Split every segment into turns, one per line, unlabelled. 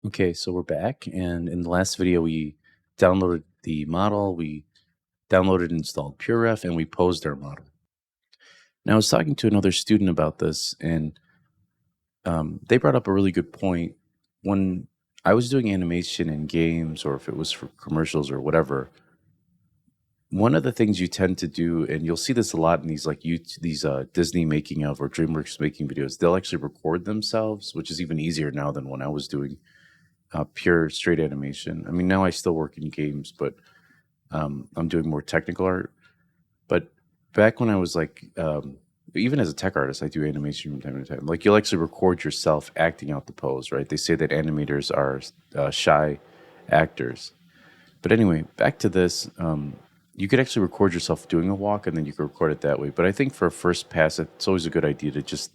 Okay, so we're back, and in the last video, we downloaded the model, we downloaded and installed PureRef, and we posed our model. Now, I was talking to another student about this, and they brought up a really good point. When I was doing animation in games, or if it was for commercials or whatever, one of the things you tend to do, and you'll see this a lot in these these Disney making of or DreamWorks making videos, they'll actually record themselves, which is even easier now than when I was doing pure straight animation. I mean, now I still work in games, but I'm doing more technical art. But back when I was even as a tech artist, I do animation from time to time. Like you'll actually record yourself acting out the pose, right? They say that animators are shy actors. But anyway, back to this. You could actually record yourself doing a walk, and then you could record it that way. But I think for a first pass, it's always a good idea to just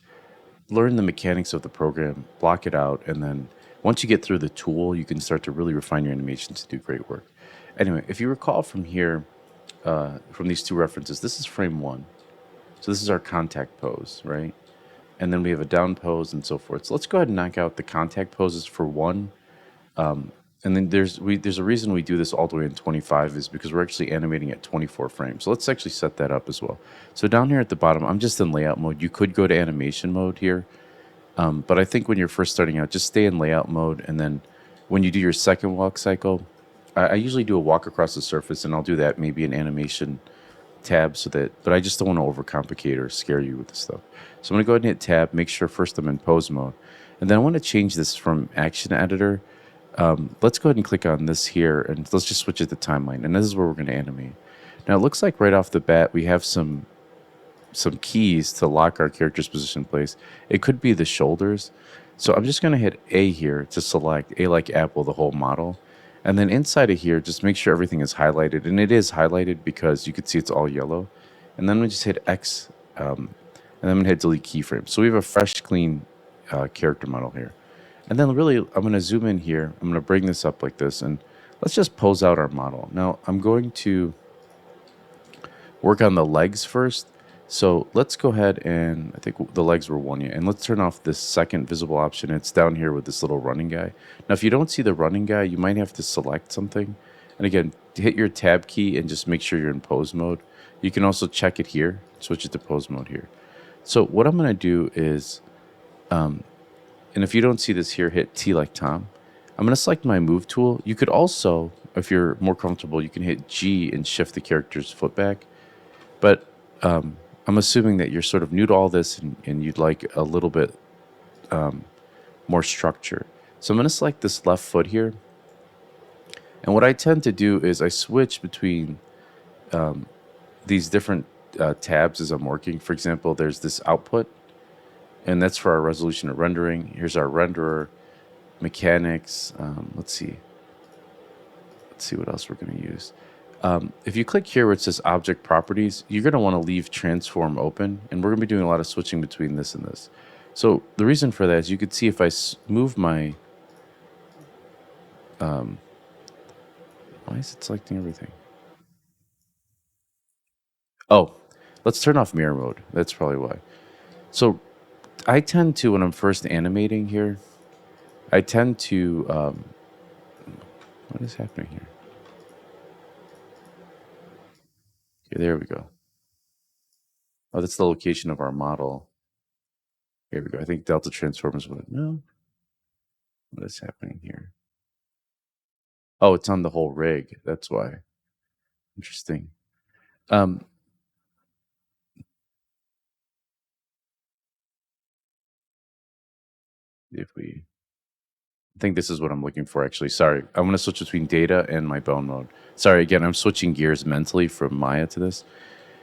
learn the mechanics of the program, block it out, and then once you get through the tool, you can start to really refine your animations to do great work. Anyway, if you recall from here, from these two references, this is frame one. So this is our contact pose, right? And then we have a down pose and so forth. So let's go ahead and knock out the contact poses for one. And then there's a reason we do this all the way in 25 is because we're actually animating at 24 frames. So let's actually set that up as well. So down here at the bottom, I'm just in layout mode. You could go to animation mode here. But I think when you're first starting out, just stay in layout mode. And then when you do your second walk cycle, I usually do a walk across the surface, and I'll do that maybe in animation tab but I just don't want to overcomplicate or scare you with this stuff. So I'm going to go ahead and hit tab, make sure first I'm in pose mode. And then I want to change this from action editor. Let's go ahead and click on this here, and let's just switch it to timeline. And this is where we're going to animate. Now it looks like right off the bat, we have some keys to lock our character's position in place. It could be the shoulders. So I'm just going to hit A here to select A like Apple, the whole model. And then inside of here, just make sure everything is highlighted. And it is highlighted because you can see it's all yellow. And then we just hit X, and then I'm going to hit delete keyframe. So we have a fresh, clean character model here. And then really, I'm going to zoom in here. I'm going to bring this up like this. And let's just pose out our model. Now, I'm going to work on the legs first. So let's go ahead and I think the legs were one, yeah. And let's turn off this second visible option. It's down here with this little running guy. Now, if you don't see the running guy, you might have to select something. And again, hit your tab key and just make sure you're in pose mode. You can also check it here, switch it to pose mode here. So what I'm going to do is, and if you don't see this here, hit T like Tom. I'm going to select my move tool. You could also, if you're more comfortable, you can hit G and shift the character's foot back. But I'm assuming that you're sort of new to all this and you'd like a little bit more structure. So I'm going to select this left foot here. And what I tend to do is I switch between these different tabs as I'm working. For example, there's this output, and that's for our resolution of rendering. Here's our renderer, mechanics. Let's see what else we're going to use. If you click here where it says object properties, you're going to want to leave transform open, and we're going to be doing a lot of switching between this and this. So the reason for that is you could see if I move my, why is it selecting everything? Oh, let's turn off mirror mode. That's probably why. So I tend to, when I'm first animating here, I tend to, what is happening here? Okay, there we go. Oh, that's the location of our model. Here we go. I think delta transform is what, no? What is happening here? Oh, it's on the whole rig. That's why. Interesting. If we, I think this is what I'm looking for, actually. Sorry, I'm going to switch between data and my bone mode. Sorry, again, I'm switching gears mentally from Maya to this.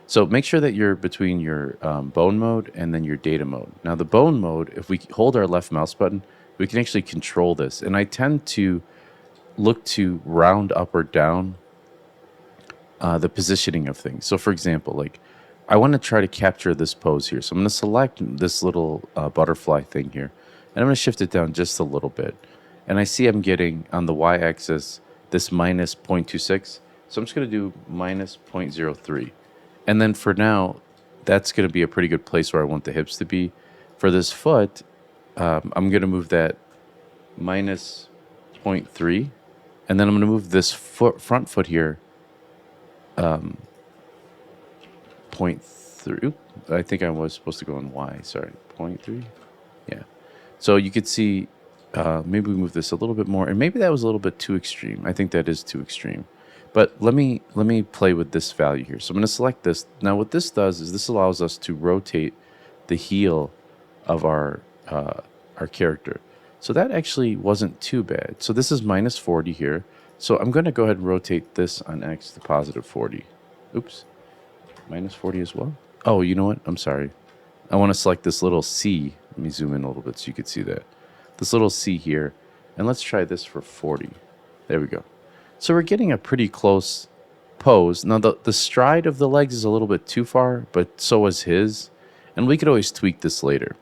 So make sure that you're between your bone mode and then your data mode. Now, the bone mode, if we hold our left mouse button, we can actually control this. And I tend to look to round up or down the positioning of things. So, for example, like I want to try to capture this pose here. So I'm going to select this little butterfly thing here, and I'm going to shift it down just a little bit. And I see I'm getting on the y-axis this minus 0.26. So I'm just going to do minus 0.03. And then for now, that's going to be a pretty good place where I want the hips to be. For this foot, I'm going to move that minus 0.3, and then I'm going to move this front foot here 0.3. Oop, I think I was supposed to go in Y. Sorry, 0.3. Yeah. So you could see, maybe we move this a little bit more, and maybe that was a little bit too extreme. I think that is too extreme. But let me play with this value here. So I'm going to select this. Now what this does is this allows us to rotate the heel of our character. So that actually wasn't too bad. So this is minus 40 here. So I'm going to go ahead and rotate this on X to positive 40. Oops. Minus 40 as well. Oh, you know what? I'm sorry. I want to select this little C. Let me zoom in a little bit so you can see that. This little C here. And let's try this for 40. There we go. So we're getting a pretty close pose. Now the stride of the legs is a little bit too far, but so is his. And we could always tweak this later.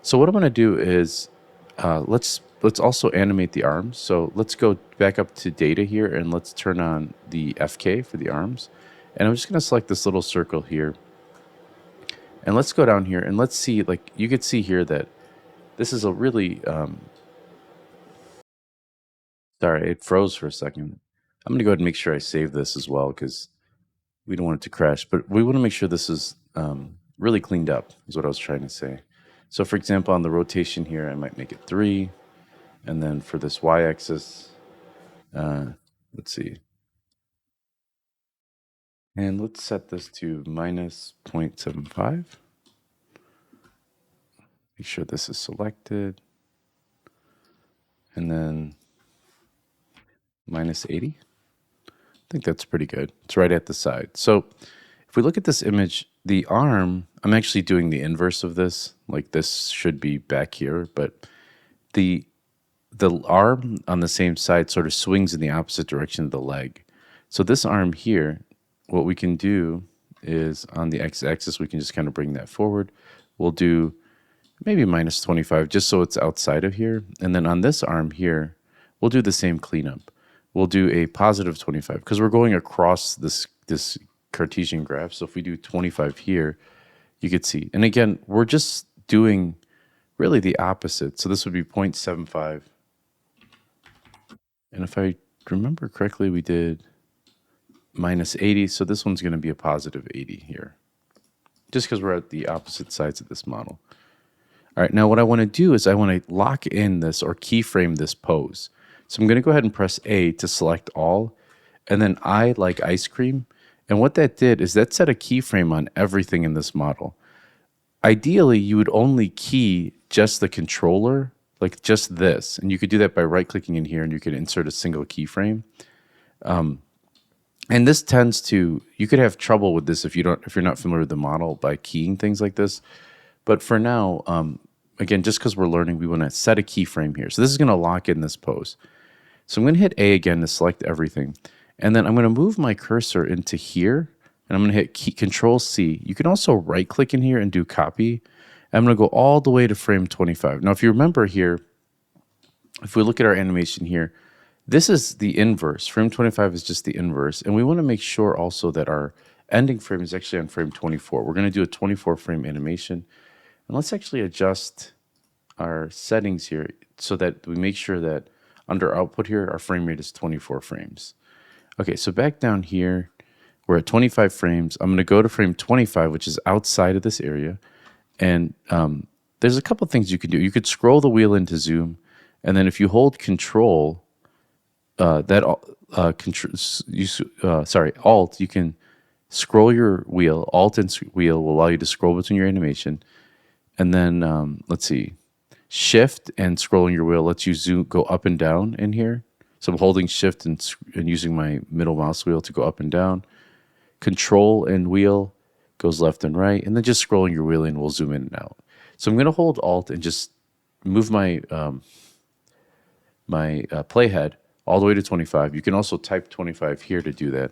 So what I'm going to do is let's also animate the arms. So let's go back up to data here and let's turn on the FK for the arms. And I'm just going to select this little circle here. And let's go down here and let's see, like you could see here that this is a really, sorry, it froze for a second. I'm going to go ahead and make sure I save this as well because we don't want it to crash. But we want to make sure this is really cleaned up is what I was trying to say. So for example, on the rotation here, I might make it 3. And then for this y-axis, let's see. And let's set this to minus 0.75. Make sure this is selected. And then minus 80. I think that's pretty good. It's right at the side. So if we look at this image, the arm, I'm actually doing the inverse of this. Like this should be back here, but the arm on the same side sort of swings in the opposite direction of the leg. So this arm here, what we can do is on the x-axis, we can just kind of bring that forward. We'll do maybe minus 25 just so it's outside of here. And then on this arm here, we'll do the same cleanup. We'll do a positive 25 because we're going across this Cartesian graph. So if we do 25 here, you could see. And again, we're just doing really the opposite. So this would be 0.75. And if I remember correctly, we did minus 80. So this one's going to be a positive 80 here, just because we're at the opposite sides of this model. All right, now what I want to do is I want to lock in this or keyframe this pose. So I'm going to go ahead and press A to select all, and then I like ice cream. And what that did is that set a keyframe on everything in this model. Ideally, you would only key just the controller, like just this. And you could do that by right-clicking in here, and you could insert a single keyframe. And this tends to, you could have trouble with this if you're not familiar with the model by keying things like this. But for now, again, just because we're learning, we want to set a keyframe here. So this is going to lock in this pose. So I'm going to hit A again to select everything. And then I'm going to move my cursor into here. And I'm going to hit Control C. You can also right-click in here and do copy. And I'm going to go all the way to frame 25. Now, if you remember here, if we look at our animation here, this is the inverse. Frame 25 is just the inverse. And we want to make sure also that our ending frame is actually on frame 24. We're going to do a 24-frame animation. And let's actually adjust our settings here so that we make sure that under output here, our frame rate is 24 frames. Okay, so back down here, we're at 25 frames. I'm going to go to frame 25, which is outside of this area. And there's a couple things you can do. You could scroll the wheel into zoom. And then if you hold Control, Alt, you can scroll your wheel. Alt and wheel will allow you to scroll between your animation. And then, let's see, Shift and scrolling your wheel lets you go up and down in here. So I'm holding Shift and using my middle mouse wheel to go up and down. Control and wheel goes left and right. And then just scrolling your wheel in will zoom in and out. So I'm going to hold Alt and just move my playhead all the way to 25. You can also type 25 here to do that.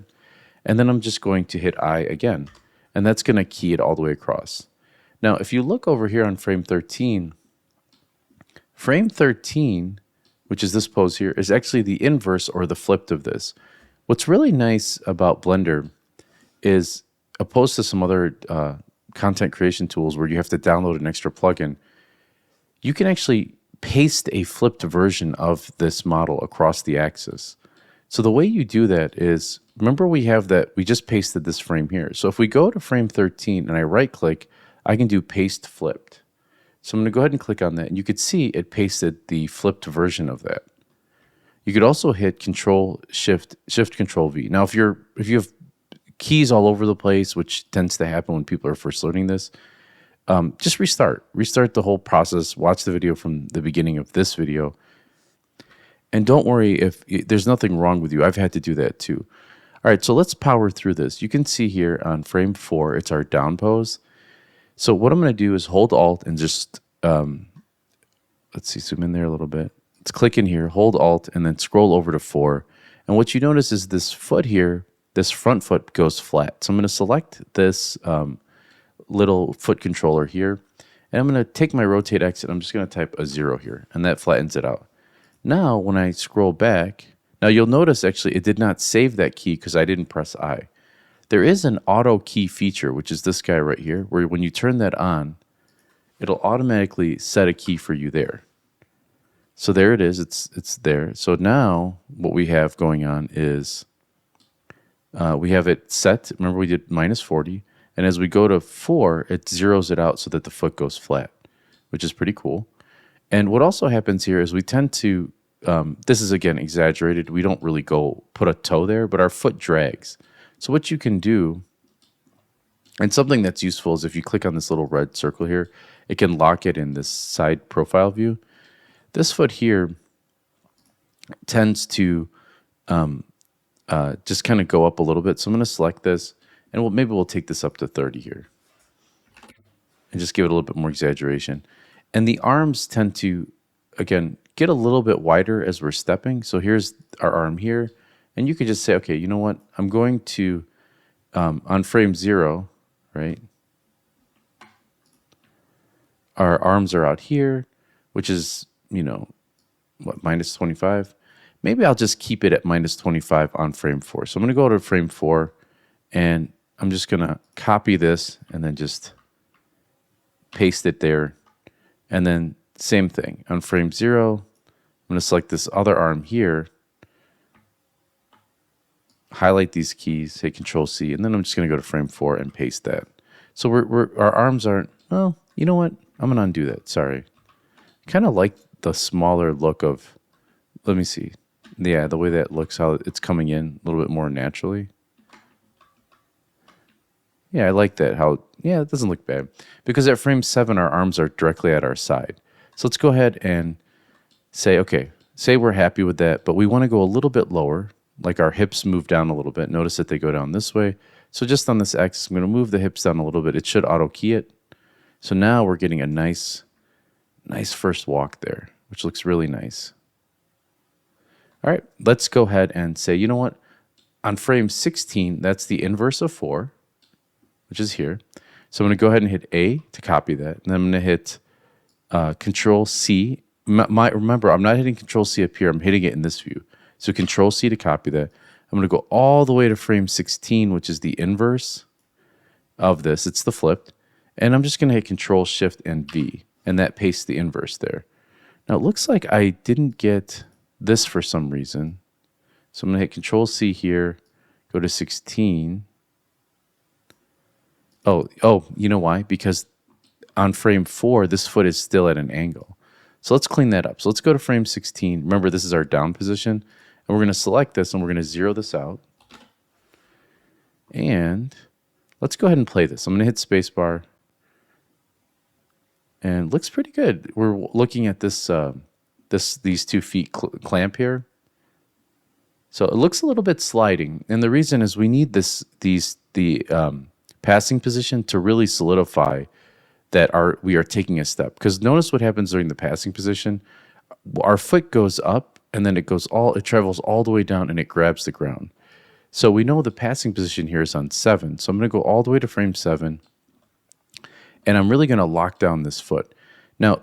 And then I'm just going to hit I again. And that's going to key it all the way across. Now, if you look over here on frame 13, which is this pose here, is actually the inverse or the flipped of this. What's really nice about Blender is, opposed to some other content creation tools where you have to download an extra plugin, you can actually paste a flipped version of this model across the axis. So the way you do that is, remember we have that, we just pasted this frame here. So if we go to frame 13 and I right click, I can do paste flipped. So I'm going to go ahead and click on that, and you could see it pasted the flipped version of that. You could also hit Control Shift Control V. Now if you have keys all over the place, which tends to happen when people are first learning this, just restart the whole process. Watch the video from the beginning of this video, and don't worry if there's nothing wrong with you. I've had to do that too. All right, so let's power through this. You can see here on frame 4, it's our down pose. So what I'm going to do is hold Alt and just, let's see, zoom in there a little bit. Let's click in here, hold Alt, and then scroll over to 4. And what you notice is this foot here, this front foot goes flat. So I'm going to select this little foot controller here, and I'm going to take my rotate X, and I'm just going to type a 0 here, and that flattens it out. Now, when I scroll back, now you'll notice actually it did not save that key because I didn't press I. There is an auto key feature, which is this guy right here, where when you turn that on, it'll automatically set a key for you there. So there it is, it's there. So now what we have going on is we have it set. Remember we did -40, and as we go to 4, it zeroes it out so that the foot goes flat, which is pretty cool. And what also happens here is we tend to, this is again exaggerated, we don't really go put a toe there, but our foot drags. So what you can do, and something that's useful is if you click on this little red circle here, it can lock it in this side profile view. This foot here tends to just kind of go up a little bit. So I'm going to select this, and maybe we'll take this up to 30 here and just give it a little bit more exaggeration. And the arms tend to, again, get a little bit wider as we're stepping. So here's our arm here. And you could just say, okay, you know what? I'm going to, on frame 0, right? Our arms are out here, which is, you know, what, -25? Maybe I'll just keep it at -25 on frame 4. So I'm going to go to frame 4, and I'm just going to copy this and then just paste it there. And then same thing on frame 0. I'm going to select this other arm here, highlight these keys, hit Control C, and then I'm just going to go to frame 4 and paste that. So our arms aren't, well, you know what? I'm going to undo that. Sorry. Kind of like the smaller look of, let me see. Yeah, the way that looks, how it's coming in a little bit more naturally. Yeah, I like that. How, yeah, it doesn't look bad. Because at frame 7, our arms are directly at our side. So let's go ahead and say, okay, say we're happy with that, but we want to go a little bit lower, like our hips move down a little bit. Notice that they go down this way. So just on this axis, I'm going to move the hips down a little bit. It should auto key it. So now we're getting a nice first walk there, which looks really nice. All right, let's go ahead and say, you know what? On frame 16, that's the inverse of 4, which is here. So I'm going to go ahead and hit A to copy that. And then I'm going to hit Control C. Remember, I'm not hitting Control C up here. I'm hitting it in this view. So Control C to copy that. I'm going to go all the way to frame 16, which is the inverse of this. It's the flipped. And I'm just going to hit Control Shift and V. And that pastes the inverse there. Now it looks like I didn't get this for some reason. So I'm going to hit Control C here, go to 16. Oh, you know why? Because on frame 4, this foot is still at an angle. So let's clean that up. So let's go to frame 16. Remember, this is our down position. And we're going to select this, and we're going to zero this out. And let's go ahead and play this. I'm going to hit spacebar. And it looks pretty good. We're looking at this, these 2 feet clamp here. So it looks a little bit sliding. And the reason is we need the passing position to really solidify that we are taking a step. Because notice what happens during the passing position. Our foot goes up, and then it travels all the way down, and it grabs the ground. So we know the passing position here is on 7. So I'm going to go all the way to frame 7, and I'm really going to lock down this foot. Now,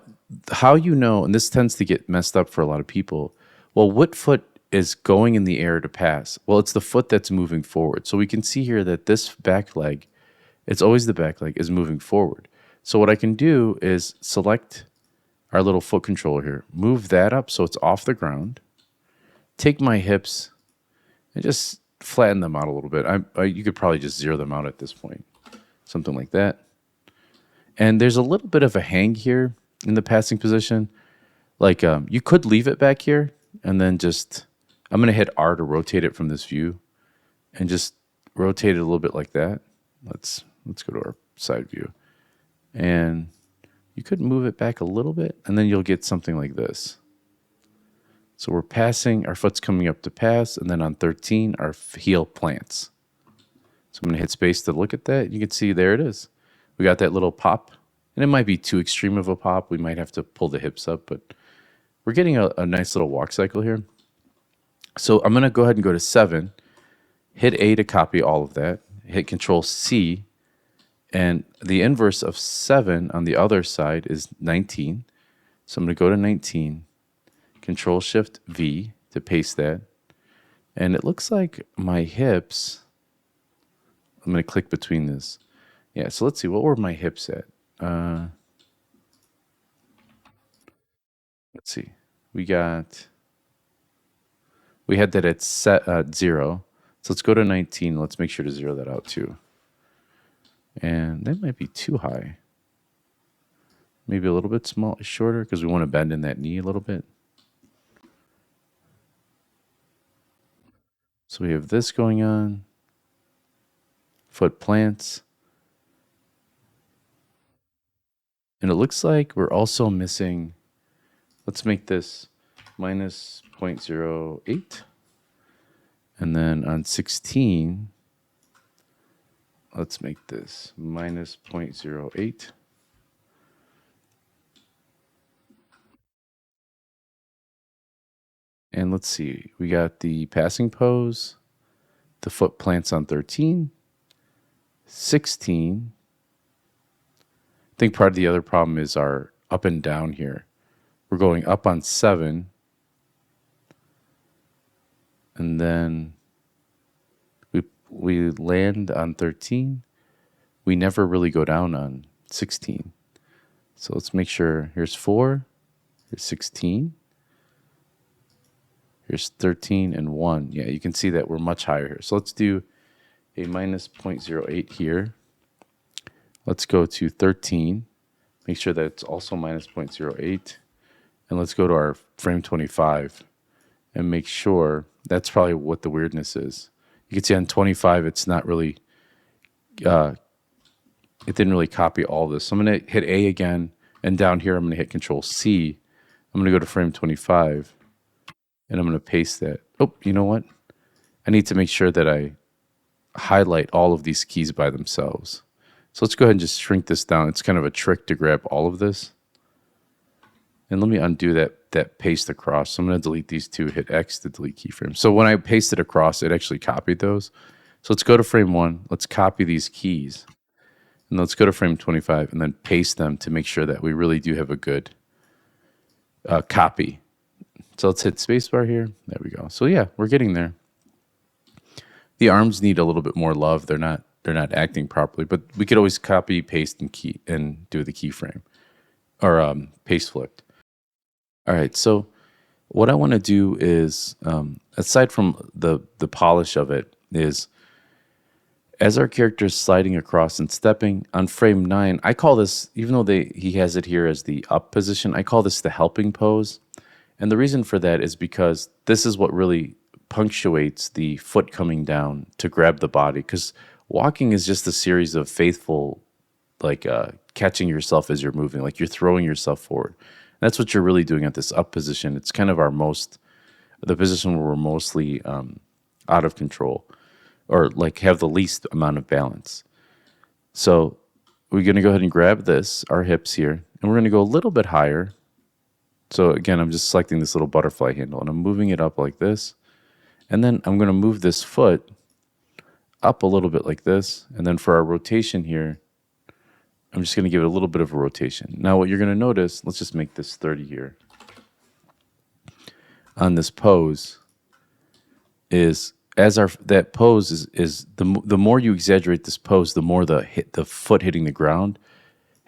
how you know, and this tends to get messed up for a lot of people, well, what foot is going in the air to pass? Well, it's the foot that's moving forward. So we can see here that this back leg, it's always the back leg, is moving forward. So what I can do is select our little foot controller here. Move that up so it's off the ground. Take my hips and just flatten them out a little bit. You could probably just zero them out at this point. Something like that. And there's a little bit of a hang here in the passing position. Like you could leave it back here and then just, I'm going to hit R to rotate it from this view and just rotate it a little bit like that. Let's go to our side view. And you could move it back a little bit and then you'll get something like this. So we're passing, our foot's coming up to pass, and then on 13, our heel plants. So I'm going to hit space to look at that. You can see there it is. We got that little pop, and it might be too extreme of a pop. We might have to pull the hips up, but we're getting a nice little walk cycle here. So I'm going to go ahead and go to 7, hit A to copy all of that, hit Control C, and the inverse of 7 on the other side is 19. So I'm going to go to 19, Control Shift V to paste that. And it looks like my hips, I'm going to click between this. Yeah, so let's see, what were my hips at? Let's see. We had that at 0. So let's go to 19. Let's make sure to zero that out too. And that might be too high. Maybe a little bit shorter because we want to bend in that knee a little bit. So we have this going on. Foot plants. And it looks like we're also missing, let's make this minus 0.08. And then on 16, let's make this minus 0.08. And let's see, we got the passing pose, the foot plants on 13, 16. I think part of the other problem is our up and down here. We're going up on 7, and then we land on 13. We never really go down on 16. So let's make sure, here's 4, here's 16. Here's 13 and 1. Yeah, you can see that we're much higher here. So let's do a minus 0.08 here. Let's go to 13. Make sure that it's also minus 0.08. And let's go to our frame 25 and make sure that's probably what the weirdness is. You can see on 25, it's not really, it didn't really copy all this. So I'm going to hit A again. And down here, I'm going to hit Control C. I'm going to go to frame 25. And I'm going to paste that. Oh, you know what? I need to make sure that I highlight all of these keys by themselves. So let's go ahead and just shrink this down. It's kind of a trick to grab all of this. And let me undo that paste across. So I'm going to delete these two, hit X to delete keyframes. So when I pasted across, it actually copied those. So let's go to frame 1. Let's copy these keys. And let's go to frame 25 and then paste them to make sure that we really do have a good copy. So let's hit spacebar here. There we go. So yeah, we're getting there. The arms need a little bit more love. They're not acting properly, but we could always copy, paste, and do the keyframe or paste flipped. All right. So what I want to do is, aside from the polish of it, is as our character is sliding across and stepping on frame 9, I call this, even though he has it here as the up position, I call this the helping pose. And the reason for that is because this is what really punctuates the foot coming down to grab the body. Because walking is just a series of faithful, like catching yourself as you're moving, like you're throwing yourself forward. And that's what you're really doing at this up position. It's kind of the position where we're mostly out of control or like have the least amount of balance. So we're going to go ahead and grab this, our hips here, and we're going to go a little bit higher. So again, I'm just selecting this little butterfly handle and I'm moving it up like this. And then I'm going to move this foot up a little bit like this. And then for our rotation here, I'm just going to give it a little bit of a rotation. Now what you're going to notice, let's just make this 30 here. On this pose is, that pose is the more you exaggerate this pose, the more the foot hitting the ground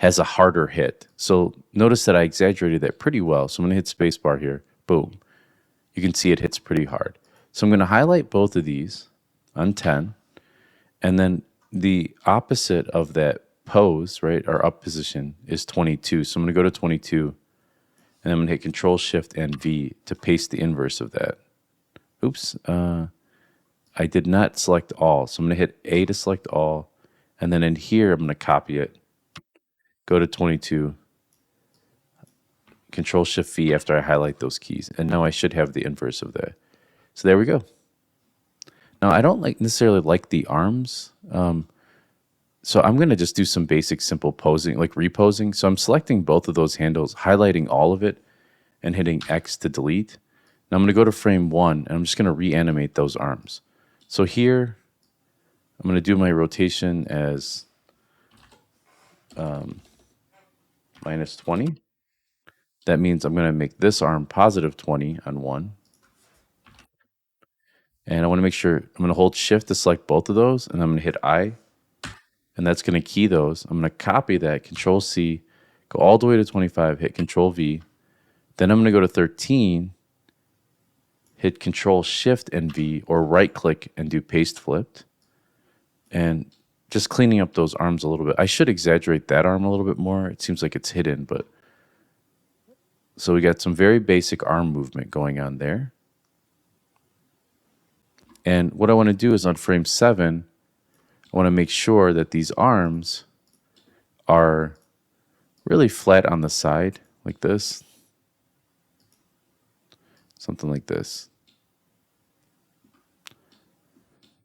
has a harder hit. So notice that I exaggerated that pretty well. So I'm going to hit spacebar here. Boom. You can see it hits pretty hard. So I'm going to highlight both of these on 10. And then the opposite of that pose, right, our up position is 22. So I'm going to go to 22. And I'm going to hit Control Shift and V to paste the inverse of that. Oops. I did not select all. So I'm going to hit A to select all. And then in here, I'm going to copy it. Go to 22. Control Shift V after I highlight those keys. And now I should have the inverse of that. So there we go. Now I don't necessarily like the arms. So I'm going to just do some basic simple posing, like reposing. So I'm selecting both of those handles, highlighting all of it, and hitting X to delete. Now I'm going to go to frame 1, and I'm just going to reanimate those arms. So here, I'm going to do my rotation as minus 20. That means I'm going to make this arm positive 20 on 1. And I want to make sure, I'm going to hold Shift to select both of those, and I'm going to hit I, and that's going to key those. I'm going to copy that, Control C, go all the way to 25, hit Control V. Then I'm going to go to 13, hit Control Shift and V, or right click and do paste flipped. And just cleaning up those arms a little bit. I should exaggerate that arm a little bit more. It seems like it's hidden, but so we got some very basic arm movement going on there. And what I want to do is on frame 7, I want to make sure that these arms are really flat on the side, like this. Something like this.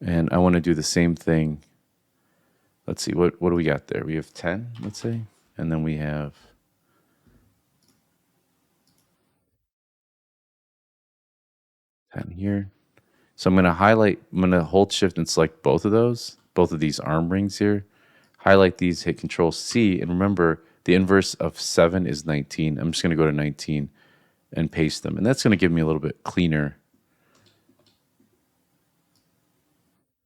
And I want to do the same thing. Let's see, what do we got there? We have 10, let's say. And then we have here. So I'm going to highlight, I'm going to hold Shift and select both of those, both of these arm rings here. Highlight these, hit Control C, and remember the inverse of 7 is 19. I'm just going to go to 19 and paste them. And that's going to give me a little bit cleaner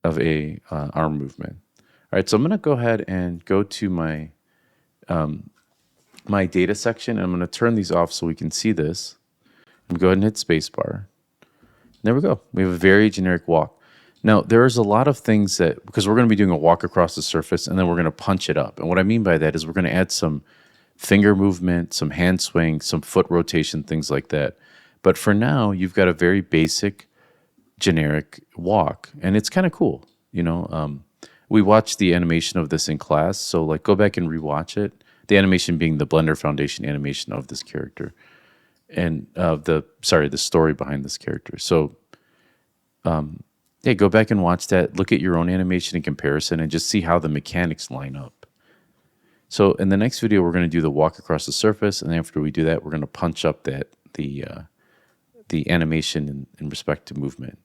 of a arm movement. All right, so I'm going to go ahead and go to my my data section, and I'm going to turn these off so we can see this. I'm going to go ahead and hit spacebar. There we go. We have a very generic walk. Now, there's a lot of things that, because we're going to be doing a walk across the surface, and then we're going to punch it up. And what I mean by that is we're going to add some finger movement, some hand swing, some foot rotation, things like that. But for now, you've got a very basic, generic walk, and it's kind of cool. You know, we watched the animation of this in class, so like go back and rewatch it. The animation being the Blender Foundation animation of this character. And the story behind this character. So, yeah, go back and watch that. Look at your own animation in comparison and just see how the mechanics line up. So in the next video, we're going to do the walk across the surface, and after we do that, we're going to punch up the animation in respect to movement.